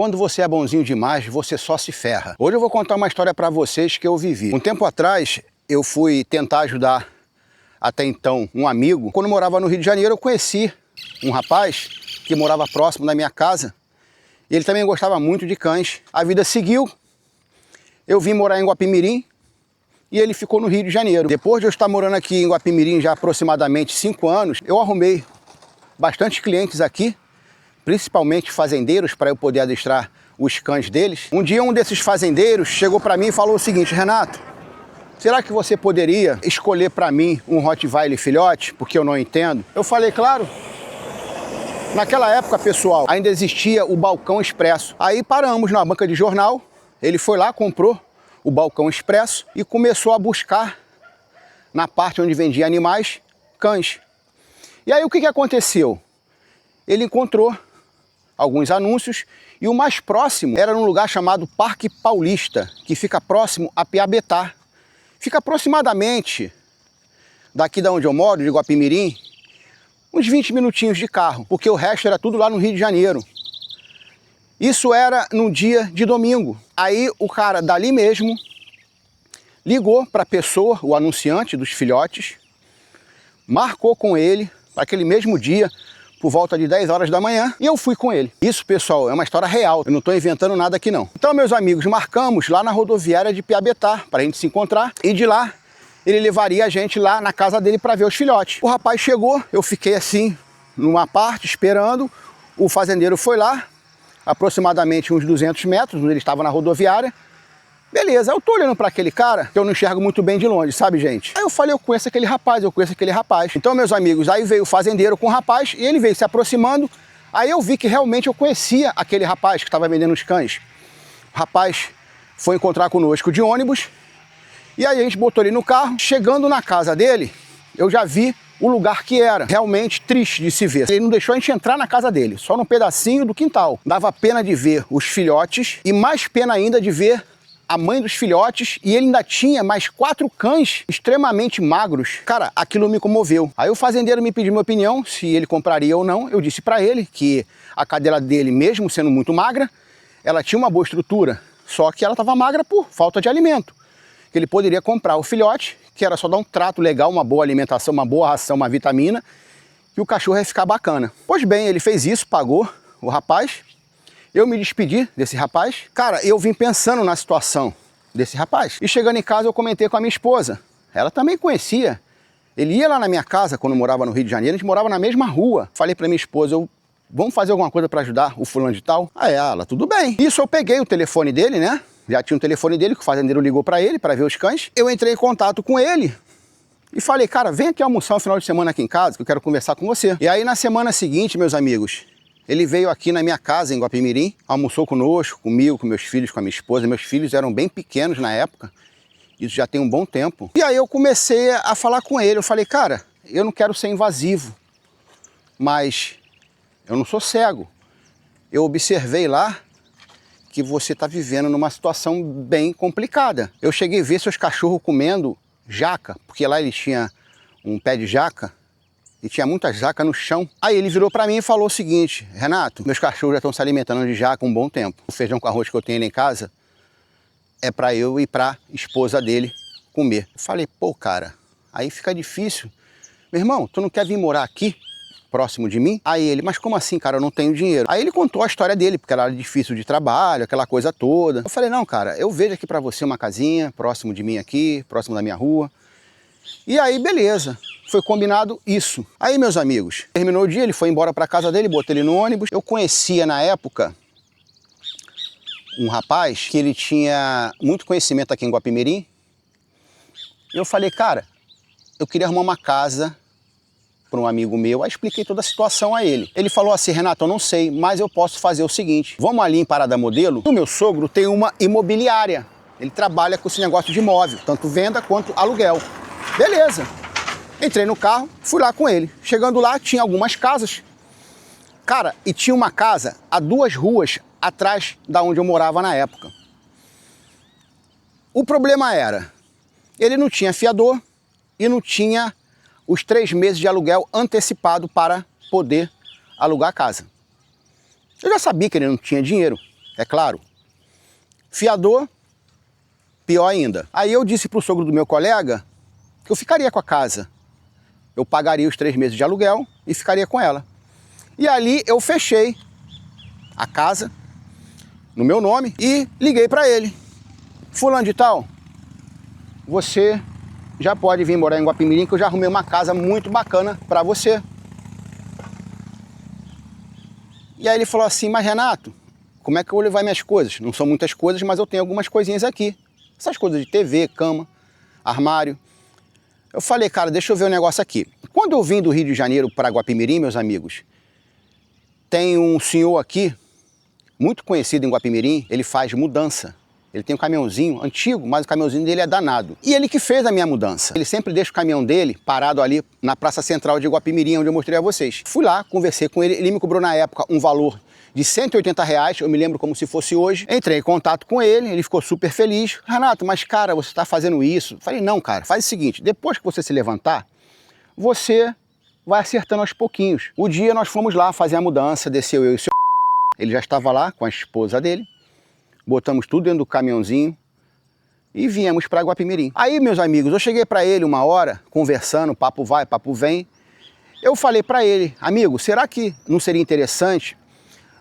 quando você é bonzinho demais, você só se ferra. Hoje eu vou contar uma história para vocês que eu vivi. Um tempo atrás, eu fui tentar ajudar até então um amigo. Quando eu morava no Rio de Janeiro, eu conheci um rapaz que morava próximo da minha casa. E ele também gostava muito de cães. A vida seguiu. Eu vim morar em Guapimirim e ele ficou no Rio de Janeiro. Depois de eu estar morando aqui em Guapimirim já há aproximadamente 5 anos, eu arrumei bastante clientes aqui, principalmente fazendeiros, para eu poder adestrar os cães deles. Um dia um desses fazendeiros chegou para mim e falou o seguinte: Renato, será que você poderia escolher para mim um Rottweiler filhote? Porque eu não entendo. Eu falei, claro. Naquela época, pessoal, ainda existia o balcão expresso. Aí paramos na banca de jornal, ele foi lá, comprou o balcão expresso e começou a buscar na parte onde vendia animais, cães. E aí o que aconteceu? Ele encontrou alguns anúncios e o mais próximo era num lugar chamado Parque Paulista, que fica próximo a Piabetá. Fica aproximadamente daqui da onde eu moro, de Guapimirim, uns 20 minutinhos de carro, porque o resto era tudo lá no Rio de Janeiro. Isso era no dia de domingo. Aí o cara dali mesmo ligou para a pessoa, o anunciante dos filhotes, marcou com ele para aquele mesmo dia, por volta de 10 horas da manhã, e eu fui com ele. Isso, pessoal, é uma história real, eu não estou inventando nada aqui não. Então, meus amigos, marcamos lá na rodoviária de Piabetá, para a gente se encontrar, e de lá ele levaria a gente lá na casa dele para ver os filhotes. O rapaz chegou, eu fiquei assim, numa parte, esperando, o fazendeiro foi lá, aproximadamente uns 200 metros, onde ele estava na rodoviária. Beleza, eu tô olhando para aquele cara, que eu não enxergo muito bem de longe, sabe, gente? Aí eu falei, eu conheço aquele rapaz, eu conheço aquele rapaz. Então, meus amigos, aí veio o fazendeiro com o rapaz, e ele veio se aproximando. Aí eu vi que realmente eu conhecia aquele rapaz que estava vendendo os cães. O rapaz foi encontrar conosco de ônibus, e aí a gente botou ele no carro. Chegando na casa dele, eu já vi o lugar que era. Realmente triste de se ver. Ele não deixou a gente entrar na casa dele, só num pedacinho do quintal. Dava pena de ver os filhotes, e mais pena ainda de ver a mãe dos filhotes, e ele ainda tinha mais 4 cães extremamente magros. Cara, aquilo me comoveu. Aí o fazendeiro me pediu minha opinião, se ele compraria ou não. Eu disse para ele que a cadela dele, mesmo sendo muito magra, ela tinha uma boa estrutura, só que ela estava magra por falta de alimento. Que ele poderia comprar o filhote, que era só dar um trato legal, uma boa alimentação, uma boa ração, uma vitamina, que o cachorro ia ficar bacana. Pois bem, ele fez isso, pagou o rapaz. Eu me despedi desse rapaz. Cara, eu vim pensando na situação desse rapaz. E chegando em casa, eu comentei com a minha esposa. Ela também conhecia. Ele ia lá na minha casa, quando eu morava no Rio de Janeiro, a gente morava na mesma rua. Falei pra minha esposa, vamos fazer alguma coisa pra ajudar o fulano de tal? Aí ela, tudo bem. Isso eu peguei o telefone dele, né? Já tinha um telefone dele, que o fazendeiro ligou pra ele, pra ver os cães. Eu entrei em contato com ele e falei, cara, vem aqui almoçar um final de semana aqui em casa, que eu quero conversar com você. E aí, na semana seguinte, meus amigos, ele veio aqui na minha casa, em Guapimirim, almoçou conosco, comigo, com meus filhos, com a minha esposa. Meus filhos eram bem pequenos na época, isso já tem um bom tempo. E aí eu comecei a falar com ele, eu falei, cara, eu não quero ser invasivo, mas eu não sou cego. Eu observei lá que você está vivendo numa situação bem complicada. Eu cheguei a ver seus cachorros comendo jaca, porque lá ele tinha um pé de jaca, e tinha muita jaca no chão. Aí ele virou para mim e falou o seguinte, Renato, meus cachorros já estão se alimentando de jaca um bom tempo. O feijão com arroz que eu tenho lá em casa é para eu e para a esposa dele comer. Eu falei, pô, cara, aí fica difícil. Meu irmão, tu não quer vir morar aqui, próximo de mim? Aí ele, mas como assim, cara, eu não tenho dinheiro. Aí ele contou a história dele, porque era difícil de trabalho, aquela coisa toda. Eu falei, não, cara, eu vejo aqui para você uma casinha, próximo de mim aqui, próximo da minha rua. E aí, beleza. Foi combinado isso. Aí, meus amigos, terminou o dia, ele foi embora para casa dele, botei ele no ônibus. Eu conhecia na época um rapaz que ele tinha muito conhecimento aqui em Guapimirim. E eu falei, cara, eu queria arrumar uma casa para um amigo meu. Aí expliquei toda a situação a ele. Ele falou assim, Renato, eu não sei, mas eu posso fazer o seguinte. Vamos ali em Parada Modelo. O meu sogro tem uma imobiliária. Ele trabalha com esse negócio de imóvel, tanto venda quanto aluguel. Beleza. Entrei no carro, fui lá com ele. Chegando lá, tinha algumas casas. Cara, e tinha uma casa a 2 ruas atrás da onde eu morava na época. O problema era, ele não tinha fiador e não tinha os 3 meses de aluguel antecipado para poder alugar a casa. Eu já sabia que ele não tinha dinheiro. é claro. Fiador, pior ainda. Aí eu disse pro sogro do meu colega que eu ficaria com a casa. Eu pagaria os 3 meses de aluguel e ficaria com ela. E ali eu fechei a casa no meu nome e liguei para ele. Fulano de tal, você já pode vir morar em Guapimirim, que eu já arrumei uma casa muito bacana para você. E aí ele falou assim, mas Renato, como é que eu vou levar minhas coisas? Não são muitas coisas, mas eu tenho algumas coisinhas aqui. Essas coisas de TV, cama, armário. Eu falei, cara, deixa eu ver um negócio aqui. Quando eu vim do Rio de Janeiro para Guapimirim, meus amigos, tem um senhor aqui, muito conhecido em Guapimirim, ele faz mudança. Ele tem um caminhãozinho antigo, mas o caminhãozinho dele é danado. E ele que fez a minha mudança. Ele sempre deixa o caminhão dele parado ali na Praça Central de Guapimirim, onde eu mostrei a vocês. Fui lá, conversei com ele, ele me cobrou na época um valor de R$180, eu me lembro como se fosse hoje. Entrei em contato com ele, ele ficou super feliz. Renato, mas cara, você está fazendo isso? Falei, não, cara, faz o seguinte, depois que você se levantar, você vai acertando aos pouquinhos. O dia nós fomos lá fazer a mudança, desceu eu e o seu... Ele já estava lá com a esposa dele. Botamos tudo dentro do caminhãozinho e viemos para Guapimirim. Aí, meus amigos, eu cheguei para ele uma hora, conversando, papo vai, papo vem. Eu falei para ele, amigo, será que não seria interessante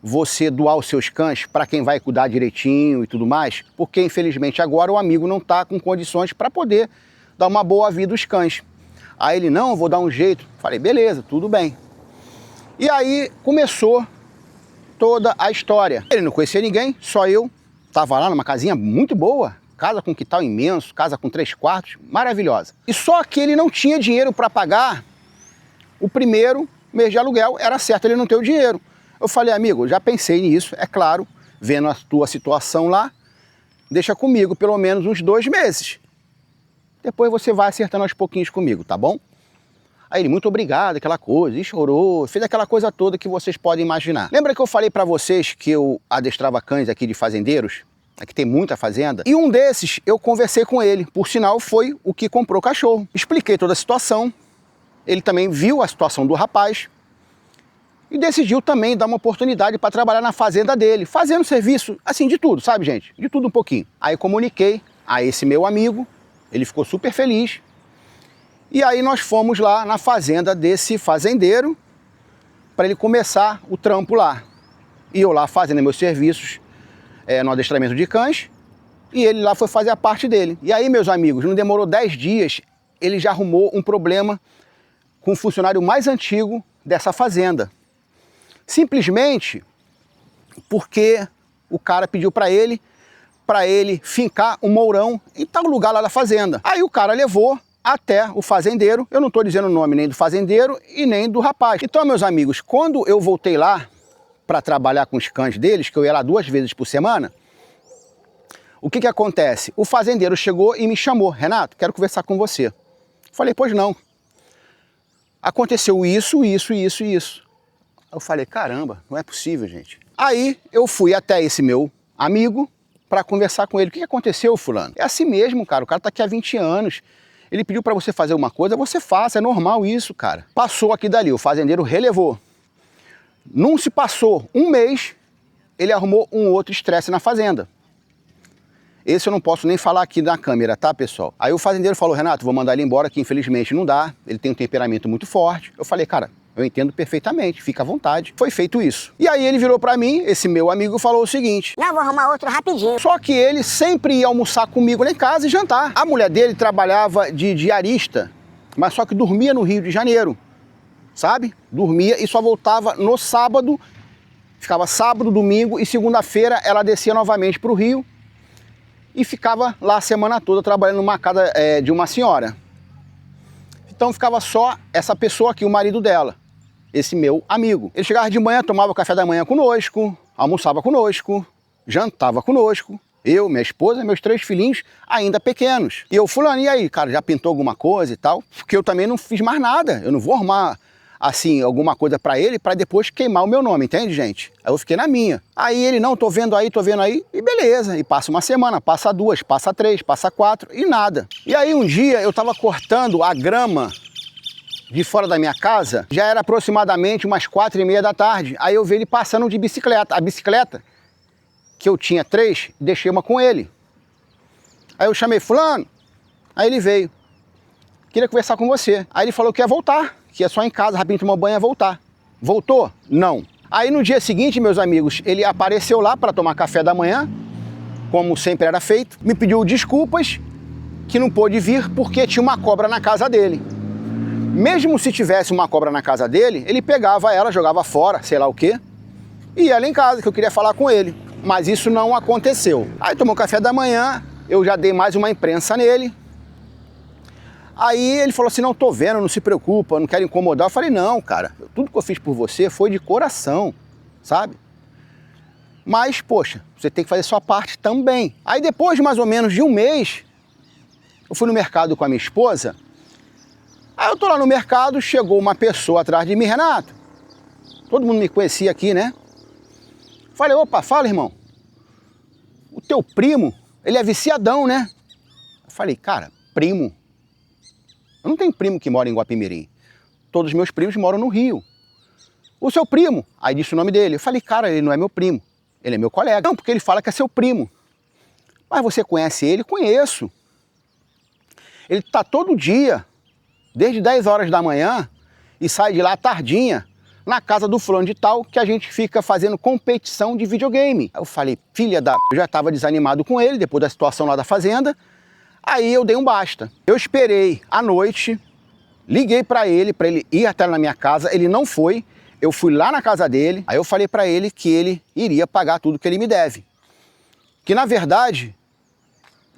você doar os seus cães para quem vai cuidar direitinho e tudo mais? Porque, infelizmente, agora o amigo não está com condições para poder dar uma boa vida aos cães. Aí ele, não, eu vou dar um jeito. Falei, beleza, tudo bem. E aí começou toda a história. Ele não conhecia ninguém, só eu. Estava lá numa casinha muito boa, casa com quintal imenso, casa com 3 quartos, maravilhosa. E só que ele não tinha dinheiro para pagar o primeiro mês de aluguel, era certo ele não ter o dinheiro. Eu falei, amigo, já pensei nisso, é claro, vendo a tua situação lá, deixa comigo pelo menos uns 2 meses. Depois você vai acertando aos pouquinhos comigo, tá bom? Aí ele, muito obrigado, aquela coisa, e chorou, fez aquela coisa toda que vocês podem imaginar. Lembra que eu falei para vocês que eu adestrava cães aqui de fazendeiros? Aqui tem muita fazenda. E um desses eu conversei com ele, por sinal foi o que comprou cachorro. Expliquei toda a situação, ele também viu a situação do rapaz e decidiu também dar uma oportunidade para trabalhar na fazenda dele, fazendo serviço, assim, de tudo, sabe, gente? De tudo um pouquinho. Aí comuniquei a esse meu amigo, ele ficou super feliz. E aí nós fomos lá na fazenda desse fazendeiro para ele começar o trampo lá. E eu lá fazendo meus serviços no adestramento de cães e ele lá foi fazer a parte dele. E aí, meus amigos, não demorou 10 dias, ele já arrumou um problema com o funcionário mais antigo dessa fazenda. Simplesmente porque o cara pediu para ele fincar um mourão em tal lugar lá da fazenda. Aí o cara levou até o fazendeiro, eu não estou dizendo o nome nem do fazendeiro e nem do rapaz. Então, meus amigos, quando eu voltei lá para trabalhar com os cães deles, que eu ia lá 2 vezes por semana, o que acontece? O fazendeiro chegou e me chamou, Renato, quero conversar com você. Falei, pois não. Aconteceu isso, isso, isso e isso. Eu falei, caramba, não é possível, gente. Aí eu fui até esse meu amigo para conversar com ele. O que aconteceu, fulano? É assim mesmo, cara, o cara tá aqui há 20 anos. Ele pediu para você fazer uma coisa, você faça, é normal isso, cara. Passou aqui dali, o fazendeiro relevou. Não se passou 1 mês, ele arrumou um outro estresse na fazenda. Esse eu não posso nem falar aqui na câmera, tá, pessoal? Aí o fazendeiro falou, Renato, vou mandar ele embora, que infelizmente não dá, ele tem um temperamento muito forte. Eu falei, cara, eu entendo perfeitamente, fica à vontade. Foi feito isso. E aí ele virou pra mim, esse meu amigo, falou o seguinte, não, vou arrumar outro rapidinho. Só que ele sempre ia almoçar comigo lá em casa e jantar. A mulher dele trabalhava de diarista, mas só que dormia no Rio de Janeiro, sabe? Dormia e só voltava no sábado, ficava sábado, domingo e segunda-feira ela descia novamente pro Rio e ficava lá a semana toda trabalhando numa casa de uma senhora. Então ficava só essa pessoa aqui, o marido dela, esse meu amigo. Ele chegava de manhã, tomava café da manhã conosco, almoçava conosco, jantava conosco. Eu, minha esposa, meus 3 filhinhos ainda pequenos. E eu, fulano, e aí, cara, já pintou alguma coisa e tal? Porque eu também não fiz mais nada. Eu não vou arrumar, assim, alguma coisa pra ele pra depois queimar o meu nome, entende, gente? Aí eu fiquei na minha. Aí ele, não, tô vendo aí, e beleza. E passa uma semana, passa 2, passa 3, passa 4 e nada. E aí um dia eu tava cortando a grama de fora da minha casa, já era aproximadamente umas 4h30 da tarde. Aí eu vi ele passando de bicicleta. A bicicleta que eu tinha 3, deixei uma com ele. Aí eu chamei fulano, aí ele veio. Queria conversar com você. Aí ele falou que ia voltar, que ia só em casa, rapidinho tomar banho e ia voltar. Voltou? Não. Aí no dia seguinte, meus amigos, ele apareceu lá para tomar café da manhã, como sempre era feito, me pediu desculpas que não pôde vir porque tinha uma cobra na casa dele. Mesmo se tivesse uma cobra na casa dele, ele pegava ela, jogava fora, sei lá o quê, e ia lá em casa, que eu queria falar com ele. Mas isso não aconteceu. Aí tomou café da manhã, eu já dei mais uma imprensa nele. Aí ele falou assim, não, tô vendo, não se preocupa, não quero incomodar. Eu falei, não, cara, tudo que eu fiz por você foi de coração, sabe? Mas, poxa, você tem que fazer sua parte também. Aí depois de mais ou menos de um mês, eu fui no mercado com a minha esposa. Aí eu tô lá no mercado, chegou uma pessoa atrás de mim, Renato. Todo mundo me conhecia aqui, né? Falei, opa, fala, irmão. O teu primo, ele é viciadão, né? Eu falei, cara, primo? Eu não tenho primo que mora em Guapimirim. Todos os meus primos moram no Rio. O seu primo? Aí disse o nome dele. Eu falei, cara, ele não é meu primo. Ele é meu colega. Não, porque ele fala que é seu primo. Mas você conhece ele? Conheço. Ele tá todo dia, desde 10 horas da manhã, e sai de lá tardinha, na casa do fulano de tal, que a gente fica fazendo competição de videogame. Aí eu falei, filha da... Eu já estava desanimado com ele, depois da situação lá da fazenda. Aí eu dei um basta. Eu esperei à noite, liguei para ele ir até na minha casa, ele não foi. Eu fui lá na casa dele, aí eu falei para ele que ele iria pagar tudo que ele me deve. Que na verdade,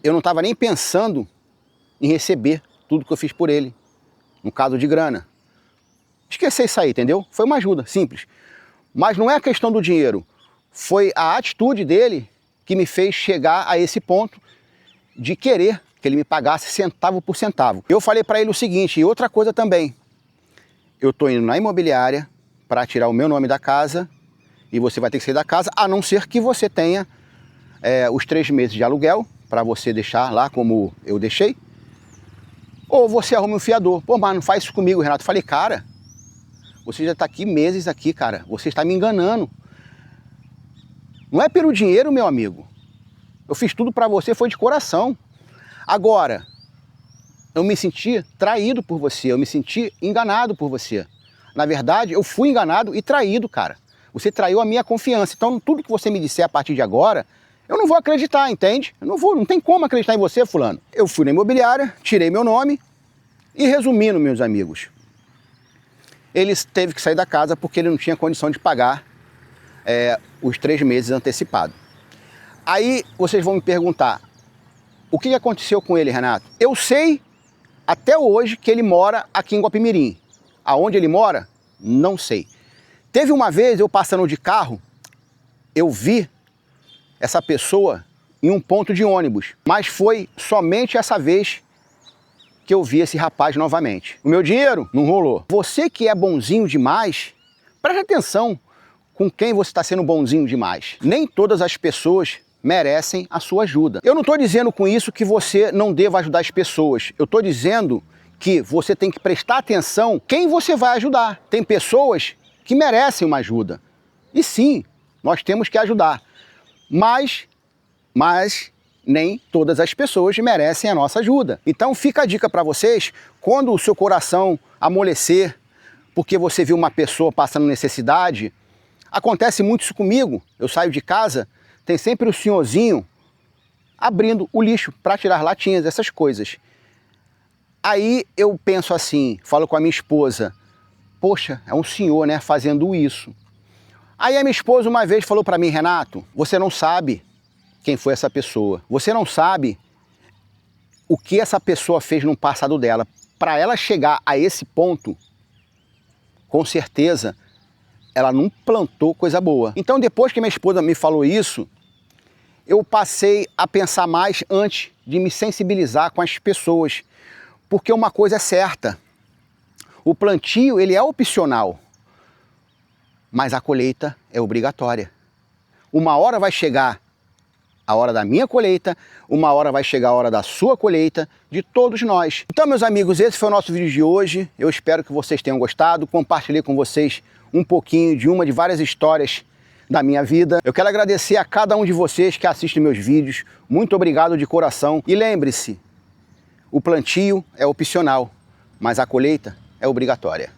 eu não estava nem pensando em receber tudo que eu fiz por ele, no caso de grana. Esqueci isso aí, entendeu? Foi uma ajuda, simples. Mas não é a questão do dinheiro, foi a atitude dele que me fez chegar a esse ponto de querer que ele me pagasse centavo por centavo. Eu falei para ele o seguinte, e outra coisa também, eu tô indo na imobiliária para tirar o meu nome da casa e você vai ter que sair da casa, a não ser que você tenha os 3 meses de aluguel para você deixar lá como eu deixei, ou você arruma um fiador. Pô, mas não faz isso comigo, Renato. Eu falei, cara, você já está aqui meses aqui, cara, você está me enganando. Não é pelo dinheiro, meu amigo. Eu fiz tudo para você, foi de coração. Agora, eu me senti traído por você, eu me senti enganado por você. Na verdade, eu fui enganado e traído, cara. Você traiu a minha confiança. Então, tudo que você me disser a partir de agora, eu não vou acreditar, entende? Eu não tem como acreditar em você, fulano. Eu fui na imobiliária, tirei meu nome e, resumindo, meus amigos, ele teve que sair da casa porque ele não tinha condição de pagar os 3 meses antecipados. Aí vocês vão me perguntar, o que aconteceu com ele, Renato? Eu sei até hoje que ele mora aqui em Guapimirim. Aonde ele mora? Não sei. Teve uma vez, eu passando de carro, eu vi essa pessoa em um ponto de ônibus. Mas foi somente essa vez que eu vi esse rapaz novamente. O meu dinheiro não rolou. Você que é bonzinho demais, preste atenção com quem você está sendo bonzinho demais. Nem todas as pessoas merecem a sua ajuda. Eu não estou dizendo com isso que você não deva ajudar as pessoas. Eu estou dizendo que você tem que prestar atenção quem você vai ajudar. Tem pessoas que merecem uma ajuda. E sim, nós temos que ajudar. Mas nem todas as pessoas merecem a nossa ajuda. Então fica a dica para vocês, quando o seu coração amolecer, porque você viu uma pessoa passando necessidade, acontece muito isso comigo. Eu saio de casa, tem sempre o senhorzinho abrindo o lixo para tirar latinhas, essas coisas. Aí eu penso assim, falo com a minha esposa, poxa, é um senhor, né, fazendo isso. Aí a minha esposa uma vez falou para mim, Renato, você não sabe quem foi essa pessoa. Você não sabe o que essa pessoa fez no passado dela. Para ela chegar a esse ponto, com certeza, ela não plantou coisa boa. Então depois que minha esposa me falou isso, eu passei a pensar mais antes de me sensibilizar com as pessoas. Porque uma coisa é certa, o plantio ele é opcional, mas a colheita é obrigatória. Uma hora vai chegar a hora da minha colheita, uma hora vai chegar a hora da sua colheita, de todos nós. Então, meus amigos, esse foi o nosso vídeo de hoje. Eu espero que vocês tenham gostado. Compartilhei com vocês um pouquinho de uma de várias histórias da minha vida. Eu quero agradecer a cada um de vocês que assistem meus vídeos. Muito obrigado de coração. E lembre-se, o plantio é opcional, mas a colheita é obrigatória.